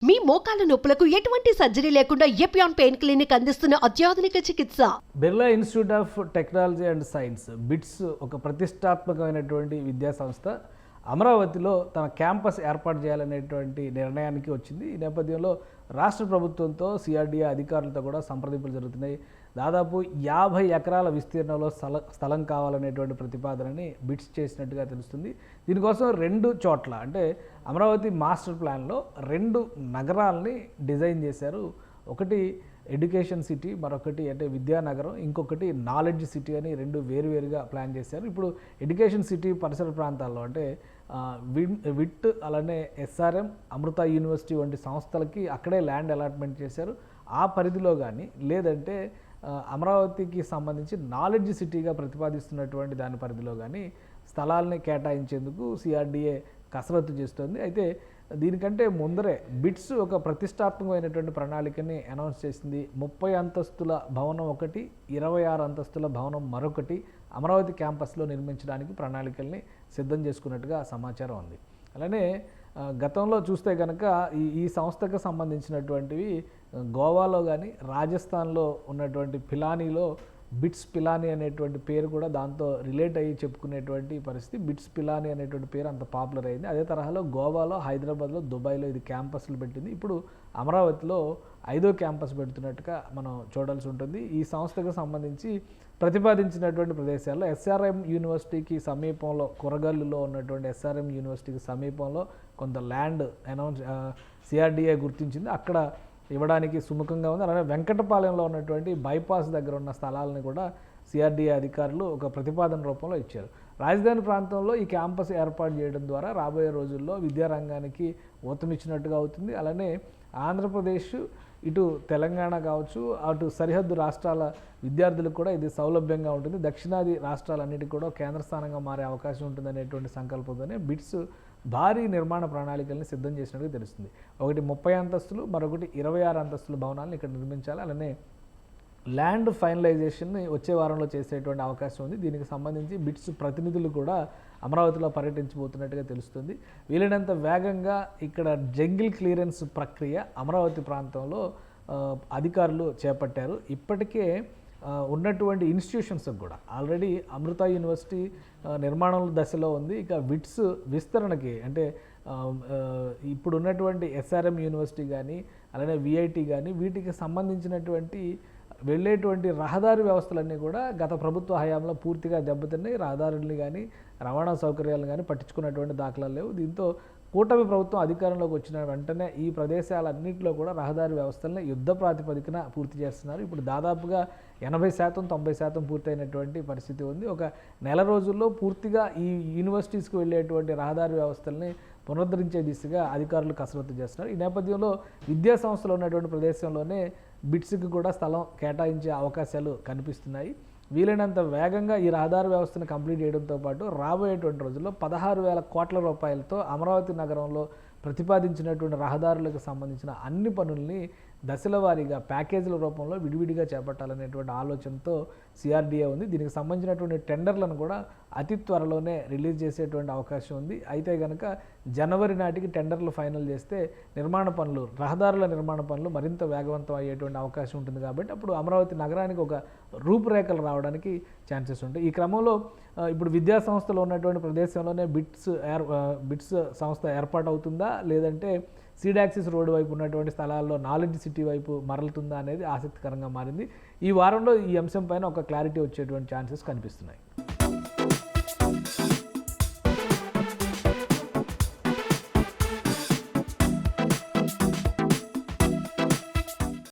మీ మోకాల నొప్పులకు ఎటువంటి సర్జరీ లేకుండా ఎపియాన్ పెయిన్ క్లినిక్ అందిస్తున్న అత్యాధునిక చికిత్స. Birla institute of technology and science bits ఒక ప్రతిష్టాత్మకమైనటువంటి విద్యా సంస్థ అమరావతిలో తన క్యాంపస్ ఏర్పాటు చేయాలనేటువంటి నిర్ణయానికి వచ్చింది. ఈ నేపథ్యంలో రాష్ట్ర ప్రభుత్వంతో సిఆర్డీఏ అధికారులతో కూడా సంప్రదింపులు జరుగుతున్నాయి. దాదాపు 50 ఎకరాల విస్తీర్ణంలో స్థలం కావాలనేటువంటి ప్రతిపాదనని బిట్స్ చేసినట్టుగా తెలుస్తుంది. దీనికోసం 2 చోట్ల అంటే అమరావతి మాస్టర్ ప్లాన్లో 2 నగరాలని డిజైన్ చేశారు. ఒకటి ఎడ్యుకేషన్ సిటీ, మరొకటి అంటే విద్యానగరం, ఇంకొకటి నాలెడ్జ్ సిటీ అని 2 వేరువేరుగా ప్లాన్ చేశారు. ఇప్పుడు ఎడ్యుకేషన్ సిటీ పరిసర ప్రాంతాల్లో అంటే విట్ అలానే ఎస్ఆర్ఎం, అమృత యూనివర్సిటీ వంటి సంస్థలకి అక్కడే ల్యాండ్ అలాట్మెంట్ చేశారు. ఆ పరిధిలో కానీ లేదంటే అమరావతికి సంబంధించి నాలెడ్జ్ సిటీగా ప్రతిపాదిస్తున్నటువంటి దాని పరిధిలో కానీ స్థలాల్ని కేటాయించేందుకు సిఆర్డీఏ కసరత్తు చేస్తుంది. అయితే దీనికంటే ముందరే బిట్స్ ఒక ప్రతిష్టాత్మకమైనటువంటి ప్రణాళికని అనౌన్స్ చేసింది. 30 అంతస్తుల భవనం ఒకటి, 26 అంతస్తుల భవనం మరొకటి అమరావతి క్యాంపస్లో నిర్మించడానికి ప్రణాళికల్ని సిద్ధం చేసుకున్నట్టుగా సమాచారం ఉంది. అలానే గతంలో చూస్తే కనుక ఈ సంస్థకు సంబంధించినటువంటివి గోవాలో కానీ రాజస్థాన్లో ఉన్నటువంటి పిలానీలో బిట్స్ పిలానీ అనేటువంటి పేరు కూడా దాంతో రిలేట్ అయ్యి చెప్పుకునేటువంటి పరిస్థితి. బిట్స్ పిలానీ అనేటువంటి పేరు అంత పాపులర్ అయింది. అదే తరహాలో గోవాలో, హైదరాబాద్లో, దుబాయ్లో ఇది క్యాంపస్లు పెట్టింది. ఇప్పుడు అమరావతిలో 5వ క్యాంపస్ పెడుతున్నట్టుగా మనం చూడాల్సి ఉంటుంది. ఈ సంస్థకు సంబంధించి ప్రతిపాదించినటువంటి ప్రదేశాల్లో ఎస్ఆర్ఎం యూనివర్సిటీకి సమీపంలో, కొరగల్లులో ఉన్నటువంటి ఎస్ఆర్ఎం యూనివర్సిటీకి సమీపంలో కొంత ల్యాండ్ సిఆర్డీఏ గుర్తించింది. అక్కడ ఇవ్వడానికి సుముఖంగా ఉంది. అలానే వెంకటపాలెంలో ఉన్నటువంటి బైపాస్ దగ్గర ఉన్న స్థలాలను కూడా సిఆర్డీఏ అధికారులు ఒక ప్రతిపాదన రూపంలో ఇచ్చారు. రాజధాని ప్రాంతంలో ఈ క్యాంపస్ ఏర్పాటు చేయడం ద్వారా రాబోయే రోజుల్లో విద్యారంగానికి ఊతమిచ్చినట్టుగా అవుతుంది. అలానే ఆంధ్రప్రదేశ్, ఇటు తెలంగాణ కావచ్చు, అటు సరిహద్దు రాష్ట్రాల విద్యార్థులకు కూడా ఇది సౌలభ్యంగా ఉంటుంది. దక్షిణాది రాష్ట్రాలన్నిటికీ కూడా కేంద్ర స్థానంగా మారే అవకాశం ఉంటుందనేటువంటి సంకల్పంతోనే బిట్స్ భారీ నిర్మాణ ప్రణాళికల్ని సిద్ధం చేసినట్టుగా తెలుస్తుంది. ఒకటి 30 అంతస్తులు, మరొకటి 26 అంతస్తుల భవనాలను ఇక్కడ నిర్మించాలి. అలానే ల్యాండ్ ఫైనలైజేషన్ని వచ్చే వారంలో చేసేటువంటి అవకాశం ఉంది. దీనికి సంబంధించి బిట్స్ ప్రతినిధులు కూడా అమరావతిలో పర్యటించబోతున్నట్టుగా తెలుస్తుంది. వీలైనంత వేగంగా ఇక్కడ జంగిల్ క్లియరెన్స్ ప్రక్రియ అమరావతి ప్రాంతంలో అధికారులు చేపట్టారు. ఇప్పటికే ఉన్నటువంటి ఇన్స్టిట్యూషన్స్కి కూడా ఆల్రెడీ అమృత యూనివర్సిటీ నిర్మాణం దశలో ఉంది. ఇక బిట్స్ విస్తరణకి అంటే ఇప్పుడు ఉన్నటువంటి ఎస్ఆర్ఎం యూనివర్సిటీ కానీ అలానే విఐటి కానీ వీటికి సంబంధించినటువంటి వెళ్ళేటువంటి రహదారి వ్యవస్థలన్నీ కూడా గత ప్రభుత్వ హయాంలో పూర్తిగా దెబ్బతిన్నాయి. రహదారుల్ని కానీ రవాణా సౌకర్యాలను కానీ పట్టించుకున్నటువంటి దాఖలాలు లేవు. దీంతో కూటమి ప్రభుత్వం అధికారంలోకి వచ్చిన వెంటనే ఈ ప్రదేశాలన్నింటిలో కూడా రహదారి వ్యవస్థల్ని యుద్ధ ప్రాతిపదికన పూర్తి చేస్తున్నారు. ఇప్పుడు దాదాపుగా 80%, 90% పూర్తయినటువంటి పరిస్థితి ఉంది. ఒక నెల రోజుల్లో పూర్తిగా ఈ యూనివర్సిటీస్కి వెళ్ళేటువంటి రహదారి వ్యవస్థల్ని పునరుద్ధరించే దిశగా అధికారులు కసరత్తు చేస్తున్నారు. ఈ నేపథ్యంలో విద్యా సంస్థలు ఉన్నటువంటి ప్రదేశంలోనే బిట్స్కి కూడా స్థలం కేటాయించే అవకాశాలు కనిపిస్తున్నాయి. వీలైనంత వేగంగా ఈ రహదారి వ్యవస్థను కంప్లీట్ చేయడంతో పాటు రాబోయేటువంటి రోజుల్లో 16,000 కోట్ల రూపాయలతో అమరావతి నగరంలో ప్రతిపాదించినటువంటి రహదారులకు సంబంధించిన అన్ని పనుల్ని దశల వారీగా ప్యాకేజీల రూపంలో విడివిడిగా చేపట్టాలనేటువంటి ఆలోచనతో సిఆర్డీఏ ఉంది. దీనికి సంబంధించినటువంటి టెండర్లను కూడా అతి త్వరలోనే రిలీజ్ చేసేటువంటి అవకాశం ఉంది. అయితే కనుక జనవరి నాటికి టెండర్లు ఫైనల్ చేస్తే నిర్మాణ పనులు, రహదారుల నిర్మాణ పనులు మరింత వేగవంతం అయ్యేటువంటి అవకాశం ఉంటుంది. కాబట్టి అప్పుడు అమరావతి నగరానికి ఒక రూపురేఖలు రావడానికి ఛాన్సెస్ ఉంటాయి. ఈ క్రమంలో ఇప్పుడు విద్యా సంస్థలో ఉన్నటువంటి ప్రదేశంలోనే బిట్స్ సంస్థ ఏర్పాటు అవుతుందా, లేదంటే సీడాక్సిస్ రోడ్డు వైపు ఉన్నటువంటి స్థలాల్లో నాలెడ్జ్ సిటీ వైపు మరలుతుందా అనేది ఆసక్తికరంగా మారింది. ఈ వారంలో ఈ అంశం పైన ఒక క్లారిటీ వచ్చేటువంటి ఛాన్సెస్ కనిపిస్తున్నాయి.